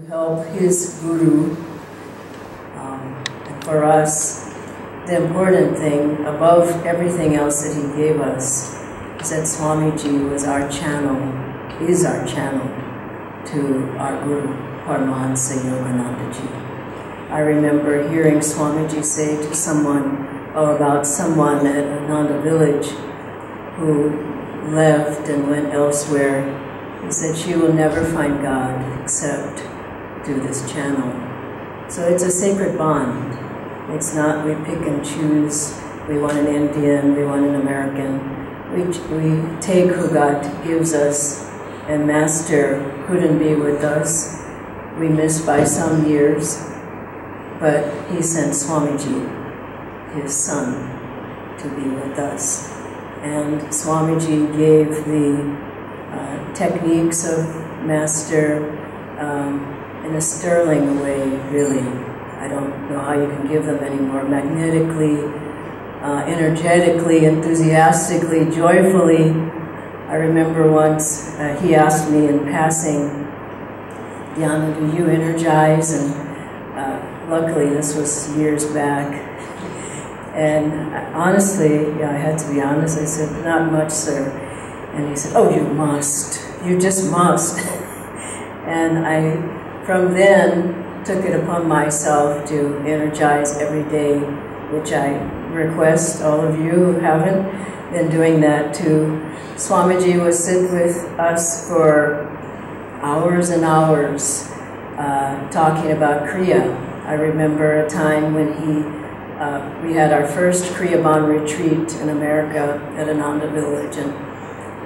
help his guru. And for us, the important thing above everything else that he gave us is that Swamiji was our channel, is our channel to our guru, Paramahansa Yoganandaji. I remember hearing Swamiji say to someone, or about someone at Ananda village who left and went elsewhere. He said, she will never find God except through this channel. So it's a sacred bond. It's not we pick and choose, we want an Indian, we want an American. We take who God gives us, and Master couldn't be with us. We missed by some years, but he sent Swamiji, his son, to be with us. And Swamiji gave the techniques of Master in a sterling way, really. I don't know how you can give them anymore. Magnetically, energetically, enthusiastically, joyfully. I remember once he asked me in passing, Dhyana, do you energize? And luckily this was years back. And honestly, yeah, I had to be honest, I said, not much, sir. And he said, oh, you must. You just must. And I, from then, took it upon myself to energize every day, which I request all of you who haven't been doing that too. Swamiji would sit with us for hours and hours talking about Kriya. I remember a time when we had our first Kriya Bond retreat in America at Ananda village, and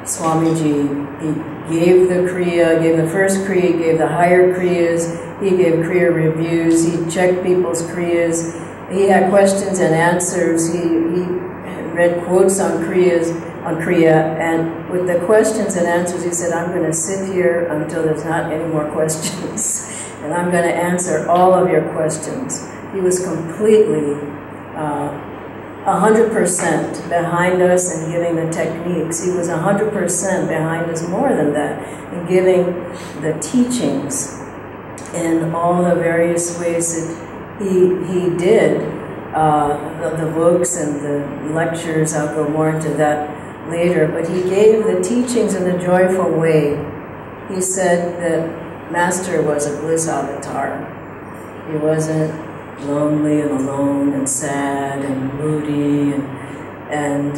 Swamiji, he gave the Kriya, gave the first Kriya, gave the higher Kriyas, he gave Kriya reviews, he checked people's Kriyas, he had questions and answers, he read quotes on Kriya, and with the questions and answers he said, I'm going to sit here until there's not any more questions, and I'm going to answer all of your questions. He was completely 100% behind us in giving the techniques. He was 100% behind us, more than that, in giving the teachings in all the various ways that he did, the books and the lectures. I'll go more into that later, but he gave the teachings in a joyful way. He said that Master was a bliss avatar. He wasn't lonely and alone and sad and moody, and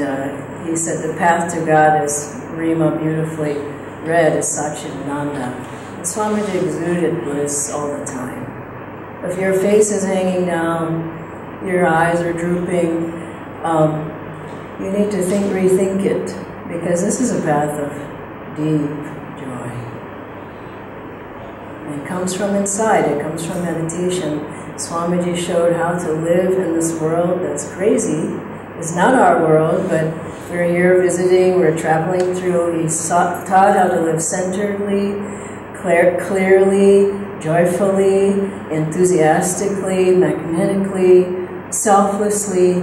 he said the path to God, as Rima beautifully read, is Satchidananda. And Swamiji exuded bliss all the time. If your face is hanging down, your eyes are drooping, you need to rethink it, because this is a path of deep joy. And it comes from inside, it comes from meditation. Swamiji showed how to live in this world that's crazy. It's not our world, but we're here visiting, we're traveling through. He taught how to live centeredly, clearly, joyfully, enthusiastically, magnetically, selflessly,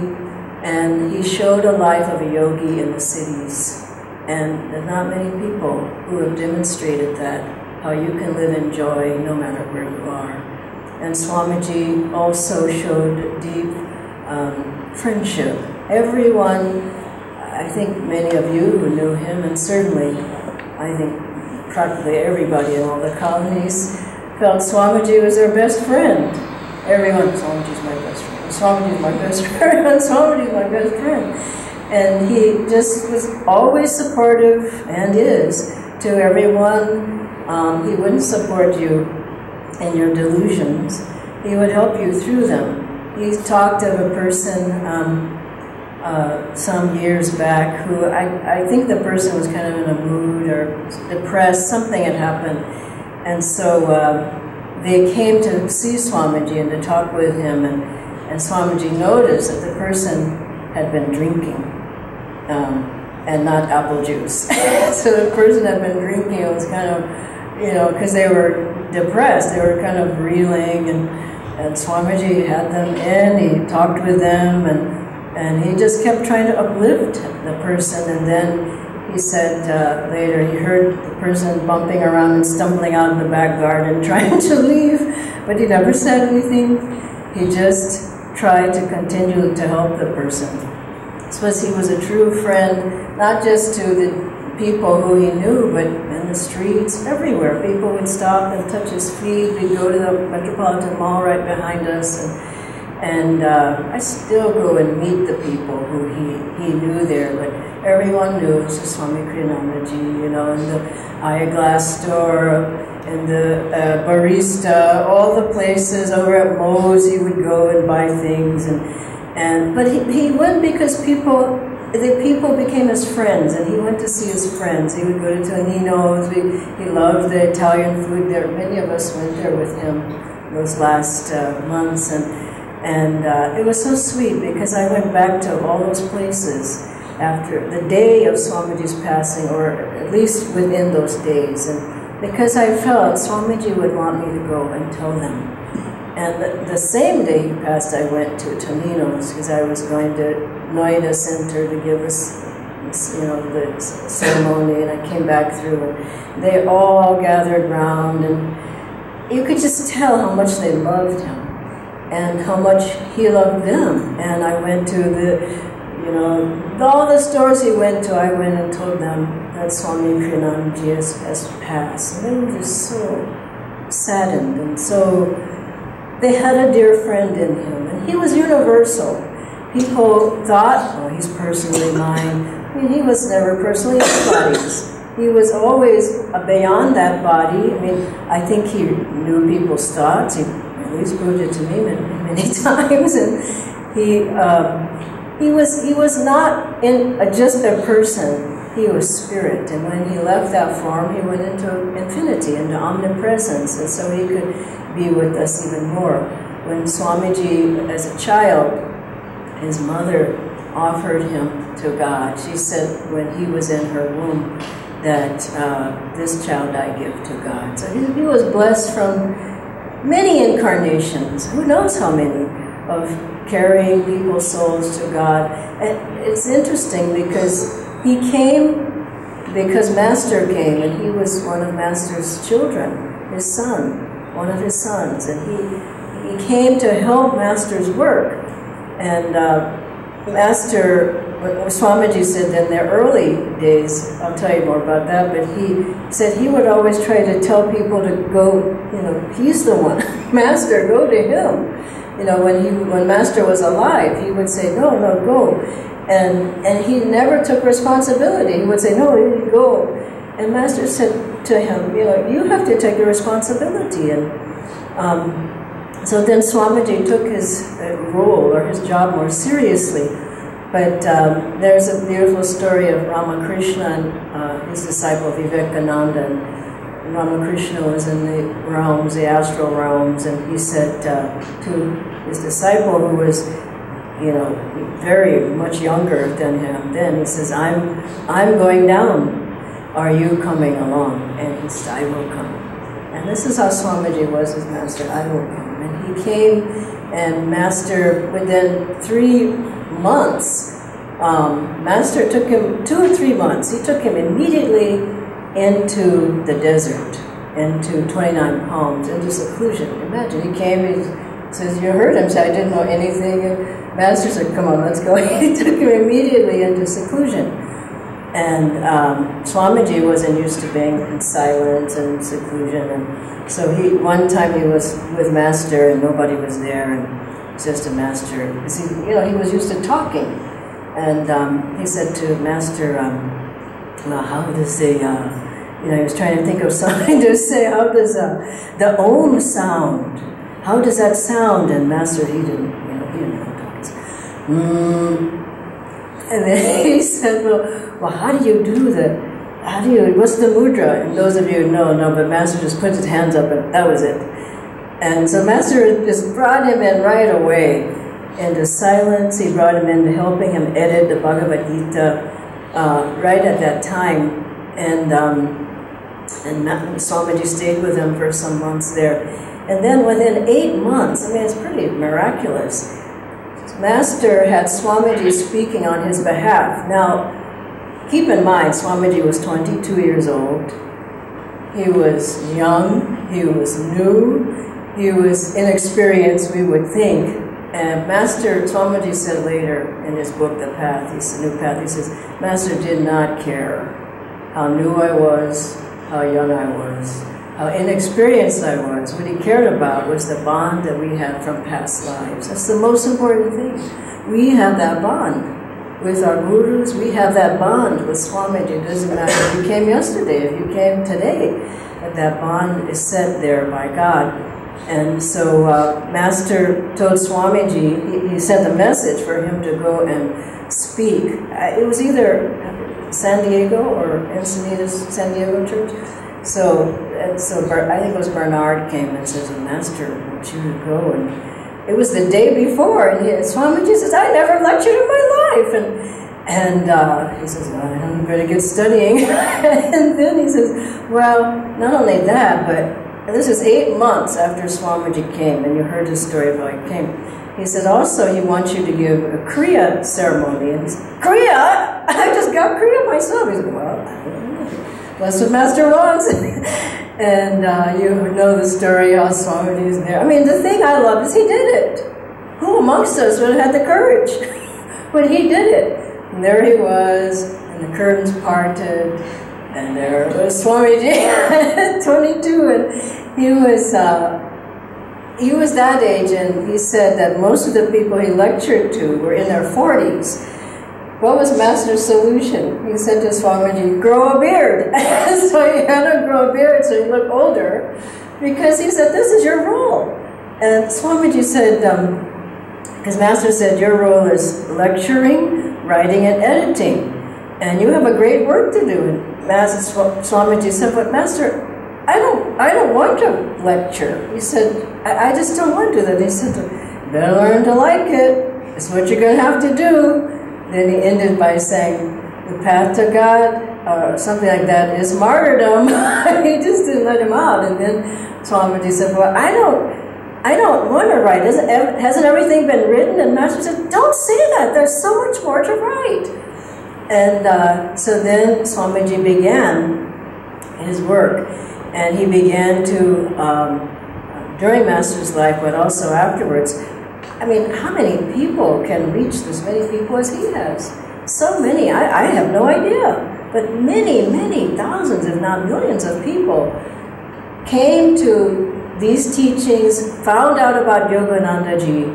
and he showed a life of a yogi in the cities. And there are not many people who have demonstrated that, how you can live in joy no matter where you are. And Swamiji also showed deep friendship. Everyone, I think many of you who knew him, and certainly I think practically everybody in all the colonies, felt Swamiji was their best friend. Everyone, Swamiji's my best friend, Swamiji's my best friend, Swamiji's my best friend. And he just was always supportive, and is, to everyone. He wouldn't support you in your delusions. He would help you through them. He talked of a person some years back who, I think the person was kind of in a mood or depressed, something had happened. And so they came to see Swamiji and to talk with him, and Swamiji noticed that the person had been drinking and not apple juice. So the person had been drinking. It was kind of, you know, because they were depressed, they were kind of reeling, and Swamiji had them in, he talked with them, and he just kept trying to uplift the person, and then he said later he heard the person bumping around and stumbling out in the back garden trying to leave, but he never said anything. He just tried to continue to help the person. I suppose he was a true friend, not just to the people who he knew, but in the streets, everywhere. People would stop and touch his feet. We'd go to the Metropolitan Mall right behind us, and I still go and meet the people who he knew there, but everyone knew it was Swami Kriyanandaji, you know, in the eyeglass store, in the barista, all the places over at Moe's, he would go and buy things, but he went because the people became his friends, and he went to see his friends. He would go to Tonino's. He loved the Italian food there. Many of us went there with him those last months, and it was so sweet because I went back to all those places after the day of Swamiji's passing, or at least within those days, and because I felt Swamiji would want me to go and tell them. And the same day he passed, I went to Tonino's because I was going to Noida Center to give us, you know, the ceremony, and I came back through, and they all gathered round, and you could just tell how much they loved him and how much he loved them. And I went to you know, all the stores he went to, I went and told them that Swami Kriyanandaji has passed. And they were just so saddened, and so they had a dear friend in him, and he was universal. People thought, oh, he's personally mine. I mean, he was never personally anybody's. He was always beyond that body. I mean, I think he knew people's thoughts. He at least proved it to me many times. And he was not just a person. He was spirit. And when he left that form, he went into infinity, into omnipresence, and so he could be with us even more. When Swamiji, as a child, his mother offered him to God. She said when he was in her womb that this child I give to God. So he was blessed from many incarnations, who knows how many, of carrying people's souls to God. And it's interesting because he came because Master came, and he was one of Master's children, his son. One of his sons, and he came to help Master's work. And Master, Swamiji said in their early days, I'll tell you more about that, but he said he would always try to tell people to go, you know, he's the one, Master, go to him. You know, when Master was alive, he would say, no, go. And he never took responsibility. He would say, no, you go. And Master said to him, you know, you have to take the responsibility. And so then Swamiji took his role or his job more seriously. But there's a beautiful story of Ramakrishna and his disciple Vivekananda. And Ramakrishna was in the realms, the astral realms, and he said to his disciple, who was, you know, very much younger than him then, he says, I'm going down. Are you coming along? And he said, I will come. And this is how Swamiji was his master, I will come. And he came, and Master, within 3 months, Master took him, 2 or 3 months, he took him immediately into the desert, into 29 Palms, into seclusion. Imagine, he came, he says, you heard him say, I didn't know anything. And Master said, come on, let's go. He took him immediately into seclusion. And Swamiji wasn't used to being in silence and seclusion, and so one time he was with Master and nobody was there, and it's just a Master, because he was used to talking, and he said to Master, well, how does he was trying to think of something to say, how does the Om sound, how does that sound? And Master, he didn't know how to talk. And then he said, well, how do you do what's the mudra? And those of you who know, but Master just put his hands up and that was it. And so Master just brought him in right away into silence. He brought him into helping him edit the Bhagavad Gita right at that time. And Swamiji stayed with him for some months there. And then within 8 months, I mean, it's pretty miraculous, Master had Swamiji speaking on his behalf. Now, keep in mind, Swamiji was 22 years old. He was young, he was new, he was inexperienced, we would think. And Master Swamiji said later in his book, The Path, New Path, he says, Master did not care how new I was, how young I was, how inexperienced I was. What he cared about was the bond that we had from past lives. That's the most important thing. We have that bond with our gurus. We have that bond with Swamiji. It doesn't matter if you came yesterday, if you came today. That bond is set there by God. And so Master told Swamiji, he sent a message for him to go and speak. It was either San Diego or Encinitas, San Diego Church. So I think it was Bernard came and says, Master, I want you to go. And it was the day before, and Swamiji says, I never lectured in my life. And he says, well, I'm going to get studying. And then he says, well, not only that, but this is 8 months after Swamiji came, and you heard his story of how he came. He said, also, he wants you to give a Kriya ceremony. And he said, Kriya? I just got Kriya myself. He said, well, I don't know. That's what Master wants. And you know the story how Swamiji is there. I mean, the thing I love is he did it. Who amongst us would have had the courage? But he did it. And there he was, and the curtains parted, and there was Swamiji, 22, and he was that age, and he said that most of the people he lectured to were in their 40s. What was Master's solution? He said to Swamiji, grow a beard. So he had to grow a beard so he looked older, because he said, this is your role. And Swamiji said, because Master said, your role is lecturing, writing, and editing. And you have a great work to do. And Master Swamiji said, but Master, I don't want to lecture. He said, I just don't want to do that. He said, better learn to like it. It's what you're going to have to do. Then he ended by saying, the path to God, something like that, is martyrdom. He just didn't let him out. And then Swamiji said, well, I don't want to write. Hasn't everything been written? And Master said, don't say that. There's so much more to write. And so then Swamiji began his work. And he began to, during Master's life, but also afterwards, I mean, how many people can reach as many people as he has? So many. I have no idea. But many, many thousands, if not millions of people came to these teachings, found out about Yogananda Ji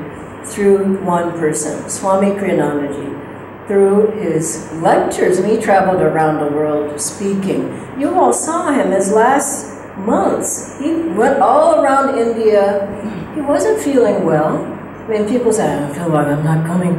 through one person, Swami Kriyananda Ji, through his lectures. And he traveled around the world speaking. You all saw him his last months. He went all around India. He wasn't feeling well. I mean, people say, I don't feel well, I'm not coming.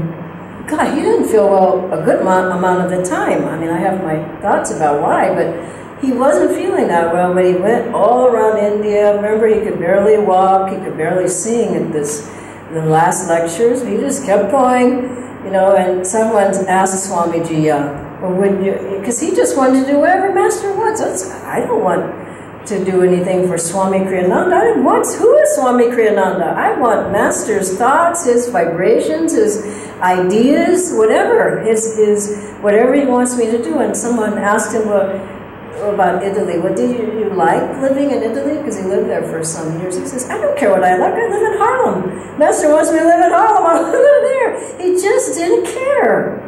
God, he didn't feel well a good amount of the time. I mean, I have my thoughts about why, but he wasn't feeling that well, but he went all around India. Remember, he could barely walk, he could barely sing at the last lectures. He just kept going, you know, and someone asked Swamiji, well, would you, because he just wanted to do whatever Master wants. I don't want to do anything for Swami Kriyananda. Who is Swami Kriyananda? I want Master's thoughts, his vibrations, his ideas, whatever, whatever he wants me to do. And someone asked him about Italy. What did you like living in Italy? Because he lived there for some years. He says, I don't care what I like. I live in Harlem. Master wants me to live in Harlem. I live there. He just didn't care.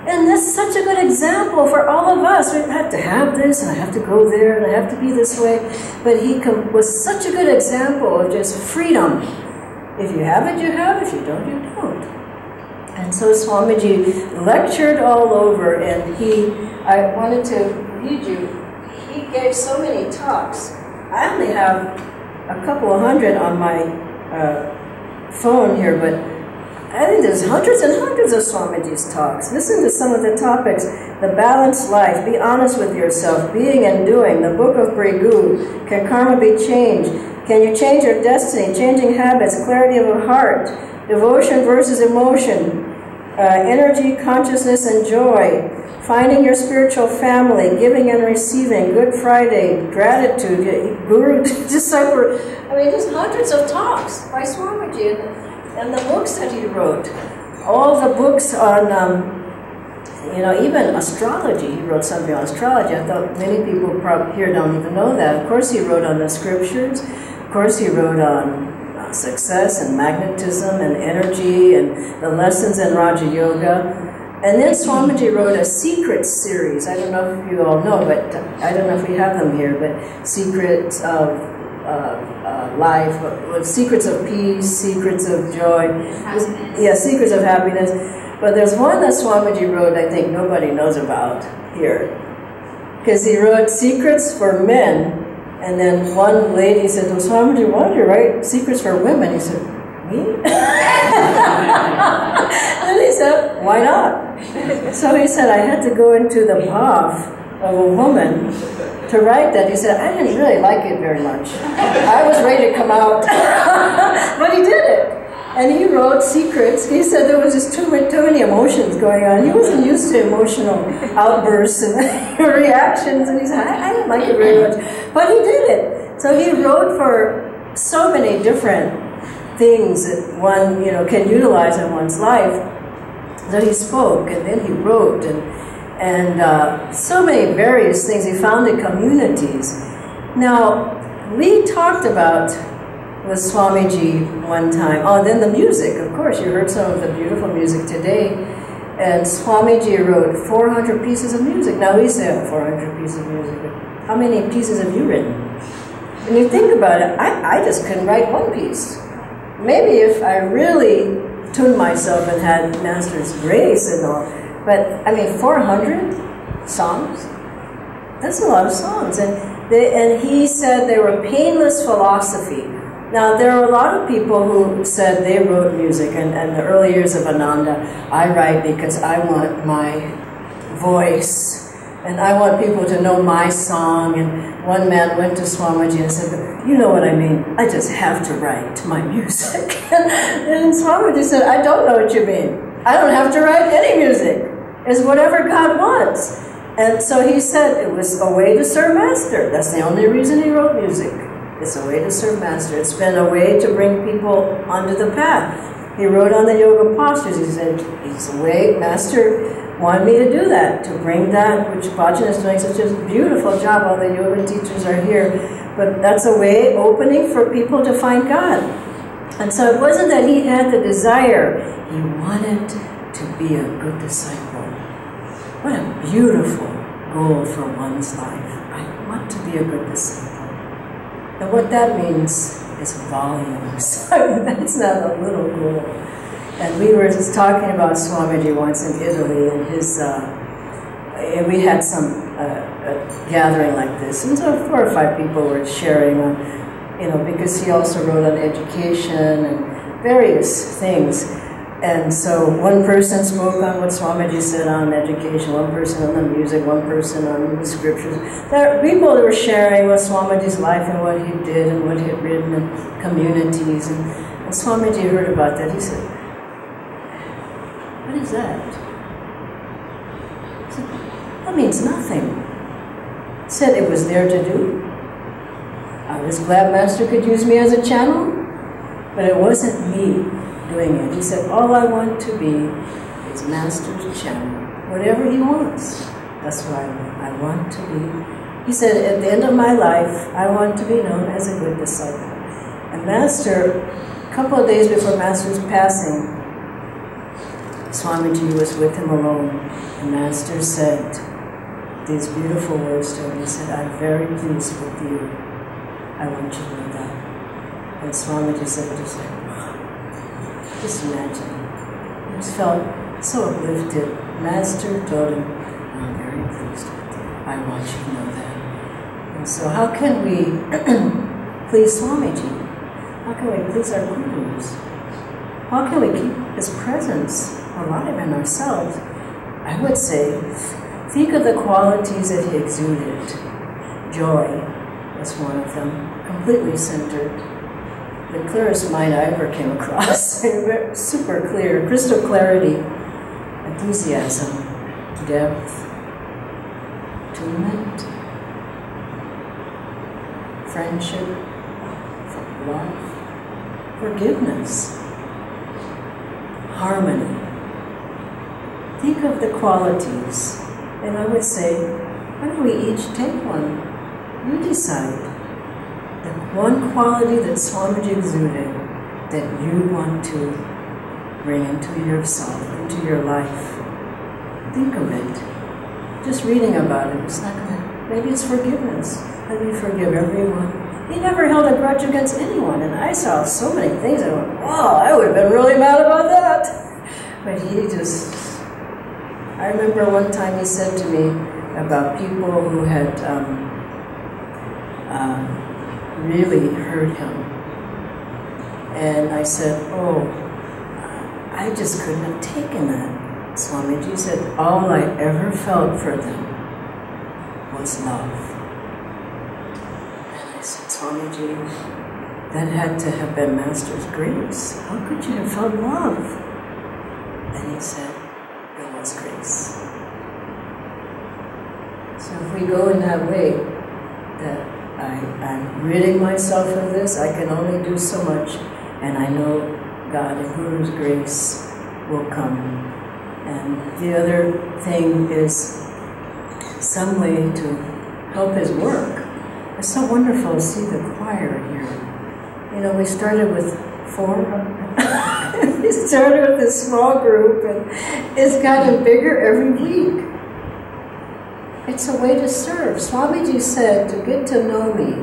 And that's such a good example for all of us. We have to have this, and I have to go there, and I have to be this way. But he was such a good example of just freedom. If you have it, you have it. If you don't, you don't. And so Swamiji lectured all over, and I wanted to read you, he gave so many talks. I only have a couple of hundred on my phone here, but I think there's hundreds and hundreds of Swamiji's talks. Listen to some of the topics. The balanced life, be honest with yourself, being and doing, the book of Brigu, can karma be changed? Can you change your destiny? Changing habits, clarity of a heart, devotion versus emotion, energy, consciousness, and joy, finding your spiritual family, giving and receiving, Good Friday, gratitude, Guru, disciple. I mean, there's hundreds of talks by Swamiji. And the books that he wrote, all the books on You know, even astrology, he wrote something on astrology. I thought many people probably here don't even know that. Of course, he wrote on the scriptures. Of course, he wrote on success and magnetism and energy and the lessons in Raja Yoga. And then Swamiji wrote a secret series. I don't know if you all know, but I don't know if we have them here, but Secrets of Life, Secrets of Peace, Secrets of Joy. Yeah, Secrets of Happiness. But there's one that Swamiji wrote I think nobody knows about here. Because he wrote Secrets for Men, and then one lady said, well, Swamiji, why did you write Secrets for Women? He said, me? And he said, why not? So he said, I had to go into the path of a woman to write that. He said, I didn't really like it very much. I was ready to come out. But he did it. And he wrote Secrets. He said there was just too many emotions going on. He wasn't used to emotional outbursts and reactions. And he said, I didn't like it very much. But he did it. So he wrote for so many different things that one, you know, can utilize in one's life. That he spoke, and then he wrote, and so many various things. He founded communities. Now, we talked about with Swamiji one time. Oh, then the music, of course. You heard some of the beautiful music today. And Swamiji wrote 400 pieces of music. Now we say 400 pieces of music. But how many pieces have you written? When you think about it, I just couldn't write one piece. Maybe if I really tuned myself and had Master's grace and all. But, I mean, 400 songs? That's a lot of songs. And he said they were painless philosophy. Now, there are a lot of people who said they wrote music, and the early years of Ananda, I write because I want my voice, and I want people to know my song. And one man went to Swamiji and said, you know what I mean, I just have to write my music. And Swamiji said, I don't know what you mean. I don't have to write any music. It's whatever God wants. And so he said it was a way to serve Master. That's the only reason he wrote music. It's a way to serve Master. It's been a way to bring people onto the path. He wrote on the yoga postures. He said, it's a way, Master wanted me to do that, to bring that, which Bhajan is doing such a beautiful job. All the yoga teachers are here. But that's a way, opening for people to find God. And so it wasn't that he had the desire. He wanted to be a good disciple. What a beautiful goal for one's life. I want to be a good disciple. And what that means is volumes. That's not a little goal. And we were just talking about Swamiji once in Italy, and his, we had some gathering like this, and so 4 or 5 people were sharing on, you know, because he also wrote on education and various things. And so one person spoke on what Swamiji said on education, one person on the music, one person on the scriptures. There are people that were sharing what Swamiji's life and what he did and what he had written in communities. And Swamiji heard about that. He said, what is that? He said, that means nothing. He said it was there to do. I was glad Master could use me as a channel, but it wasn't me doing it. He said, all I want to be is Master's channel. Whatever he wants, that's what I want to be. He said, at the end of my life, I want to be known as a good disciple. And Master, a couple of days before Master's passing, Swamiji was with him alone, and Master said these beautiful words to him. He said, I'm very pleased with you. I want you to know that. And Swamiji said, just imagine. He just felt so uplifted. Master told him, I'm very pleased with you. I want you to know that. And so how can we please Swamiji? How can we please our gurus? How can we keep his presence alive in ourselves? I would say, think of the qualities that he exuded. Joy was one of them, completely centered. The clearest mind I ever came across. Super clear, crystal clarity, enthusiasm, depth, attunement, friendship, love, forgiveness, harmony. think of the qualities. And I would say, why don't we each take one? You decide. The one quality that Swamiji exuded that you want to bring into yourself, into your life. Think of it. Just reading about it, it's not gonna, maybe it's forgiveness. How do you forgive everyone? He never held a grudge against anyone, and I saw so many things, I went, wow, I would have been really mad about that. But he just, I remember one time he said to me about people who had really hurt him. And I said, oh, I just couldn't have taken that. Swamiji said, all I ever felt for them was love. And I said, Swamiji, that had to have been Master's grace. How could you have felt love? And he said, it was grace. So if we go in that way, that I'm ridding myself of this, I can only do so much, and I know God and Guru's grace will come. And the other thing is some way to help his work. It's so wonderful to see the choir here. You know, we started with 4. We started with a small group, and it's gotten bigger every week. It's a way to serve. Swamiji said, to get to know me,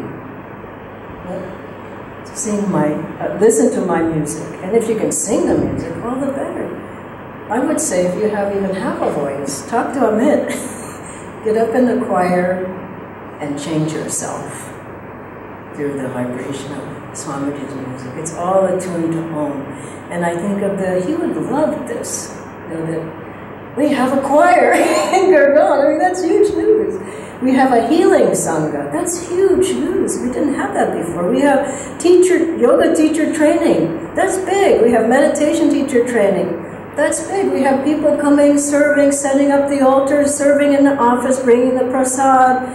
listen to my music. And if you can sing the music, all the better. I would say if you have even half a voice, talk to Amit. Get up in the choir and change yourself through the vibration of Swamiji's music. It's all attuned to Om. And I think of he would love this, you know, that we have a choir in Gurgaon. I mean, that's huge news. We have a healing Sangha. That's huge news. We didn't have that before. We have yoga teacher training. That's big. We have meditation teacher training. That's big. We have people coming, serving, setting up the altars, serving in the office, bringing the prasad,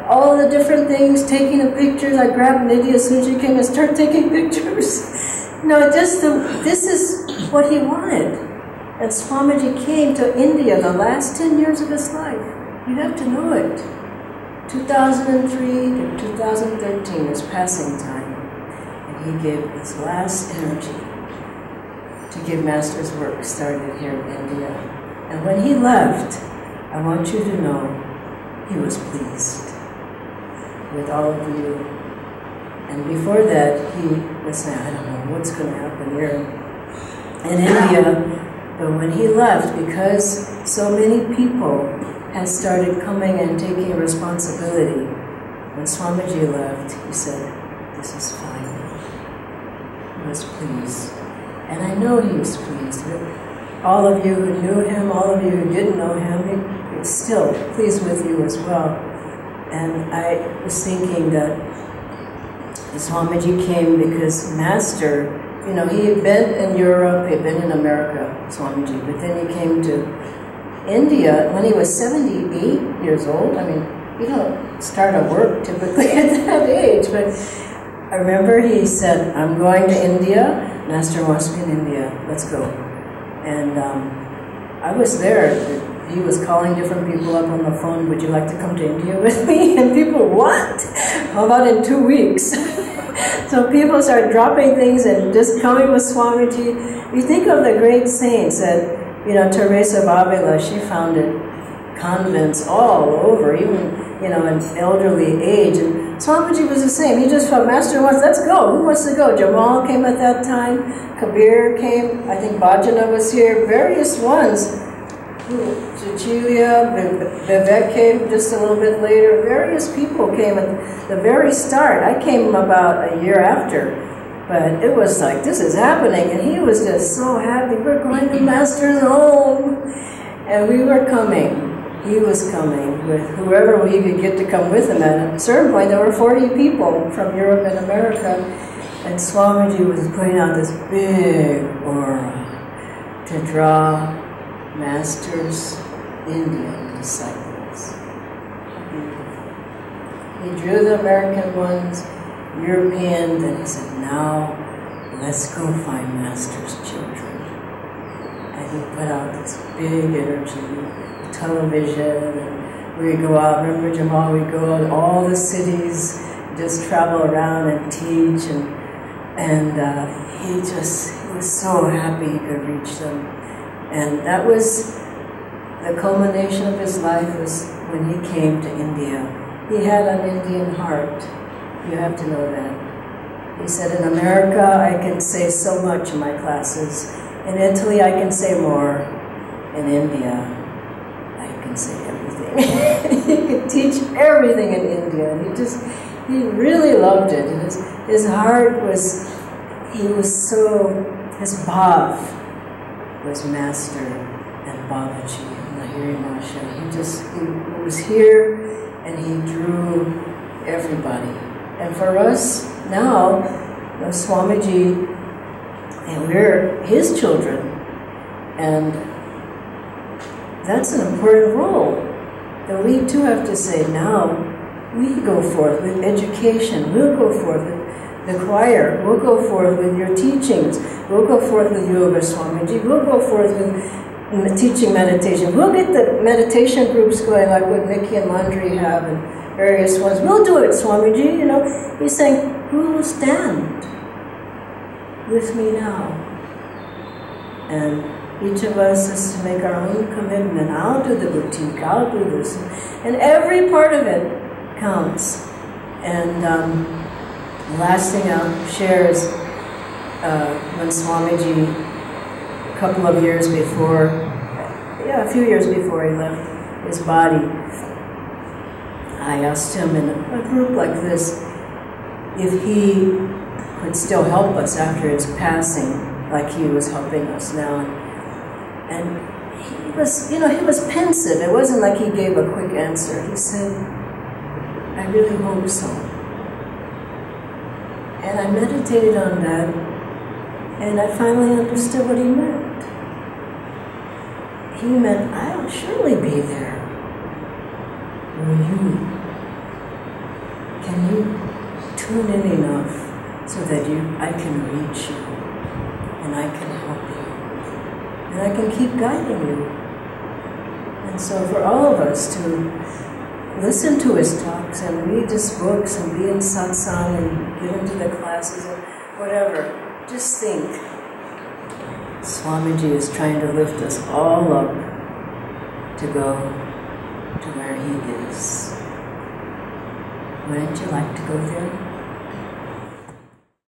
all the different things, taking the pictures. I grabbed Nidhi as soon as she came and started taking pictures. No, this is what he wanted. And Swamiji came to India the last 10 years of his life. You have to know it. 2003 to 2013 is passing time. And he gave his last energy to give Master's work started here in India. And when he left, I want you to know he was pleased with all of you. And before that, he was saying, I don't know what's going to happen here in India. But when he left, because so many people had started coming and taking responsibility, when Swamiji left, he said, this is fine. He was pleased. And I know he was pleased. All of you who knew him, all of you who didn't know him, he was still pleased with you as well. And I was thinking that Swamiji came because Master, you know, he had been in Europe, he had been in America, Swamiji, but then he came to India when he was 78 years old. I mean, you don't start a work typically at that age, but I remember he said, I'm going to India, Master wants me in India, let's go. And I was there. He was calling different people up on the phone, would you like to come to India with me? And people, what? How about in 2 weeks? So people start dropping things and just coming with Swamiji. You think of the great saints that, you know, Teresa of Avila, she founded convents all over, even, you know, in elderly age. And Swamiji was the same. He just felt, Master wants, let's go. Who wants to go? Jamal came at that time. Kabir came. I think Bhajana was here. Various ones. Cecilia, Vivek came just a little bit later. Various people came at the very start. I came about a year after. But it was like, this is happening. And he was just so happy. We're going to Master's home. And we were coming. He was coming with whoever we could get to come with him. At a certain point, there were 40 people from Europe and America. And Swamiji was putting out this big aura to draw Master's Indian disciples. He drew the American ones, European, then he said, now let's go find Master's children. And he put out this big energy, television, and we'd go out, remember Jamal, we'd go out all the cities, just travel around and teach, and he was so happy he could reach them. And that was the culmination of his life, was when he came to India. He had an Indian heart. You have to know that. He said, in America, I can say so much in my classes. In Italy, I can say more. In India, I can say everything. He could teach everything in India. And he really loved it. And his heart was, his bhav was master and Babaji and Lahiri Mahasaya. He was here and he drew everybody. And for us now, Swamiji, and we're his children, and that's an important role that we too have to say, now we go forth with education, we'll go forth with the choir, we'll go forth with your teachings, we'll go forth with Yoga Swamiji, we'll go forth with teaching meditation, we'll get the meditation groups going like what Nikki and Landry have and various ones. We'll do it, Swamiji, you know. He's saying, who will stand with me now? And each of us is to make our own commitment. I'll do the boutique, I'll do this. And every part of it counts. And the last thing I'll share is when Swamiji, a couple of years before, a few years before he left his body, I asked him in a group like this if he could still help us after his passing, like he was helping us now. And he was, he was pensive. It wasn't like he gave a quick answer. He said, I really hope so. And I meditated on that, and I finally understood what he meant. He meant, I'll surely be there. Can you tune in enough so that I can reach you, and I can help you, and I can keep guiding you. And so for all of us to listen to his talks and read his books and be in satsang and get into the classes and whatever, just think, Swamiji is trying to lift us all up to go to where he is. Wouldn't you like to go there?